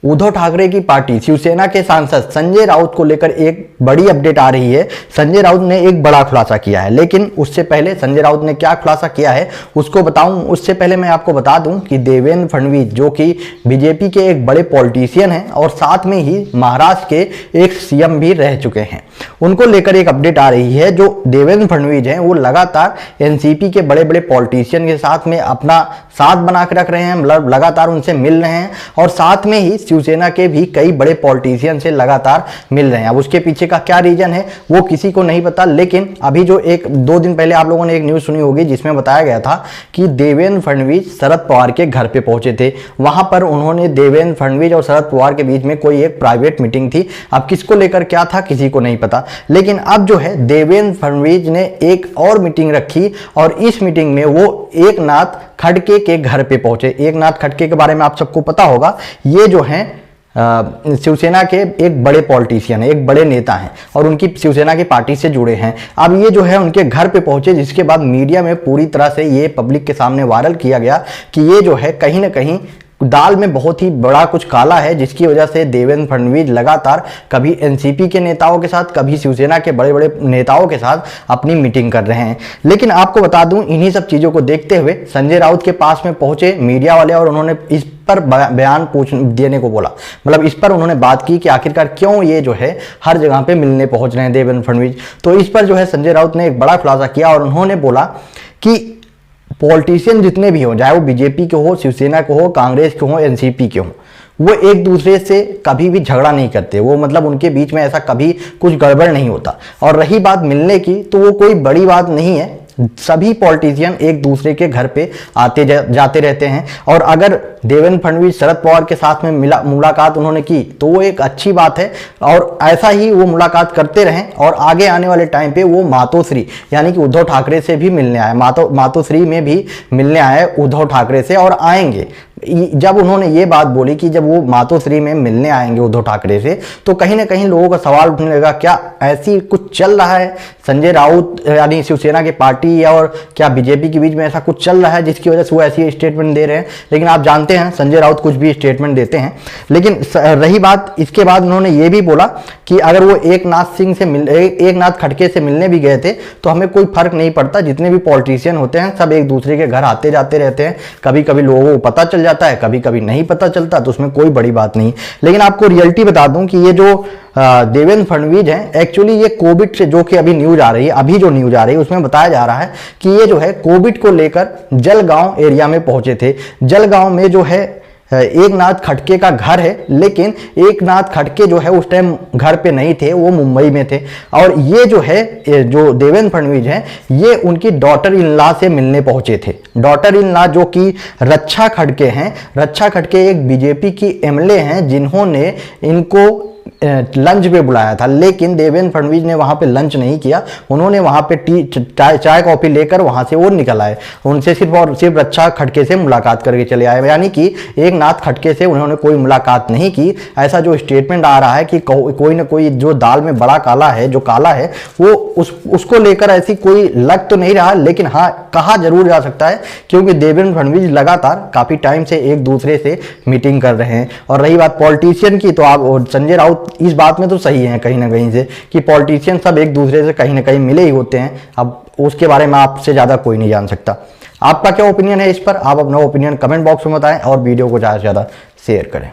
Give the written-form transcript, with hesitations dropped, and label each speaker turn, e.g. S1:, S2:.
S1: उद्धव ठाकरे की पार्टी शिवसेना के सांसद संजय राउत को लेकर एक बड़ी अपडेट आ रही है। संजय राउत ने एक बड़ा खुलासा किया है, लेकिन उससे पहले संजय राउत ने क्या खुलासा किया है उसको बताऊं, उससे पहले मैं आपको बता दूं कि देवेंद्र फडणवीस जो कि बीजेपी के एक बड़े पॉलिटिशियन हैं और साथ में ही महाराष्ट्र के एक सीएम भी रह चुके हैं, उनको लेकर एक अपडेट आ रही है। जो देवेंद्र फडणवीस हैं वो लगातार एनसीपी के बड़े बड़े पॉलिटिशियन के साथ में अपना साथ बना के रख रहे हैं, मतलब लगातार उनसे मिल रहे हैं और साथ में ही शिवसेना के भी कई बड़े पॉलिटिशियन से लगातार मिल रहे हैं। अब उसके पीछे का क्या रीजन है वो किसी को नहीं पता, लेकिन अभी जो एक दो दिन पहले आप लोगों ने एक न्यूज सुनी होगी जिसमें बताया गया था कि देवेंद्र फडणवीस शरद पवार के घर पे पहुंचे थे। वहां पर उन्होंने देवेंद्र फडणवीस और शरद पवार के बीच में कोई एक प्राइवेट मीटिंग थी। अब किसको लेकर क्या था किसी को नहीं पता, लेकिन अब जो है देवेंद्र फडणवीस ने एक और मीटिंग रखी और इस मीटिंग में वो एकनाथ खड़गे के घर पे पहुंचे। एकनाथ खड़गे के बारे में आप सबको पता होगा, ये जो हैं शिवसेना के एक बड़े पॉलिटिशियन है, एक बड़े नेता हैं और उनकी शिवसेना की पार्टी से जुड़े हैं। अब ये जो है उनके घर पे पहुंचे, जिसके बाद मीडिया में पूरी तरह से ये पब्लिक के सामने वायरल किया गया कि ये जो है कहीं ना कहीं दाल में बहुत ही बड़ा कुछ काला है, जिसकी वजह से देवेंद्र फडणवीस लगातार कभी एनसीपी के नेताओं के साथ कभी शिवसेना के बड़े बड़े नेताओं के साथ अपनी मीटिंग कर रहे हैं। लेकिन आपको बता दूं, इन्हीं सब चीजों को देखते हुए संजय राउत के पास में पहुंचे मीडिया वाले और उन्होंने इस पर बयान देने को बोला, मतलब इस पर उन्होंने बात की कि आखिरकार क्यों ये जो है हर जगह पे मिलने पहुंच रहे हैं देवेंद्र फडणवीस। तो इस पर जो है संजय राउत ने एक बड़ा खुलासा किया और उन्होंने बोला कि पॉलिटिशियन जितने भी हो, चाहे वो बीजेपी के हो, शिवसेना के हो, कांग्रेस के हो, एनसीपी के हो, वो एक दूसरे से कभी भी झगड़ा नहीं करते। वो मतलब उनके बीच में ऐसा कभी कुछ गड़बड़ नहीं होता। और रही बात मिलने की, तो वो कोई बड़ी बात नहीं है। सभी पॉलिटिशियन एक दूसरे के घर पे आते जाते रहते हैं और अगर देवेंद्र फडणवीस शरद पवार के साथ में मुलाकात उन्होंने की तो वो एक अच्छी बात है और ऐसा ही वो मुलाकात करते रहें और आगे आने वाले टाइम पे वो मातोश्री यानी कि उद्धव ठाकरे से भी मिलने आए, मातोश्री में भी मिलने आए उद्धव ठाकरे से और आएंगे। जब उन्होंने ये बात बोली कि जब वो मातोश्री में मिलने आएंगे उद्धव ठाकरे से, तो कहीं ना कहीं लोगों का सवाल उठने लगा, क्या ऐसी कुछ चल रहा है संजय राउत यानी शिवसेना की पार्टी या और क्या बीजेपी के बीच में ऐसा कुछ चल रहा है जिसकी वजह से वो ऐसी स्टेटमेंट दे रहे हैं। लेकिन आप जानते हैं संजय राउत कुछ भी स्टेटमेंट देते हैं। लेकिन रही बात, इसके बाद उन्होंने ये भी बोला कि अगर वो एकनाथ खड़गे से मिलने भी गए थे तो हमें कोई फर्क नहीं पड़ता, जितने भी पॉलिटिशियन होते हैं सब एक दूसरे के घर आते जाते रहते हैं, कभी कभी लोगों को पता चल जाता है, कभी कभी नहीं पता चलता, तो उसमें कोई बड़ी बात नहीं। लेकिन आपको रियलिटी बता दूं कि ये जो देवेंद्र फडणवीस हैं, एक्चुअली ये कोविड से जो कि अभी न्यूज आ रही है उसमें बताया जा रहा है कि ये जो है कोविड को लेकर जलगांव एरिया में पहुंचे थे। जलगांव में जो है एकनाथ खड़गे का घर है, लेकिन एकनाथ खड़गे जो है उस टाइम घर पे नहीं थे, वो मुंबई में थे। और ये जो है जो देवेंद्र फडणवीस हैं ये उनकी डॉटर इन लॉ से मिलने पहुंचे थे। डॉटर इन लॉ जो कि रक्षा खड़गे हैं, रक्षा खड़गे एक बीजेपी की एमएलए हैं जिन्होंने इनको लंच पे बुलाया था, लेकिन देवेंद्र फडणवीस ने वहां पे लंच नहीं किया। उन्होंने वहां पे चाय कॉफी लेकर वहां से वो निकल आए, उनसे सिर्फ और सिर्फ रक्षा खड़गे से मुलाकात करके चले आए, यानी कि एकनाथ खड़गे से उन्होंने कोई मुलाकात नहीं की। ऐसा जो स्टेटमेंट आ रहा है कि कोई ना कोई जो दाल में बड़ा काला है, जो काला है वो उसको लेकर ऐसी कोई लग तो नहीं रहा, लेकिन हाँ कहा जरूर जा सकता है क्योंकि देवेंद्र फडणवीस लगातार काफी टाइम से एक दूसरे से मीटिंग कर रहे हैं। और रही बात पॉलिटिशियन की, तो आप संजय राउत इस बात में तो सही है कहीं ना कहीं से कि पॉलिटिशियन सब एक दूसरे से कहीं ना कहीं मिले ही होते हैं। अब उसके बारे में आपसे ज्यादा कोई नहीं जान सकता। आपका क्या ओपिनियन है इस पर? आप अपना ओपिनियन कमेंट बॉक्स में बताएं और वीडियो को ज्यादा से ज्यादा शेयर करें।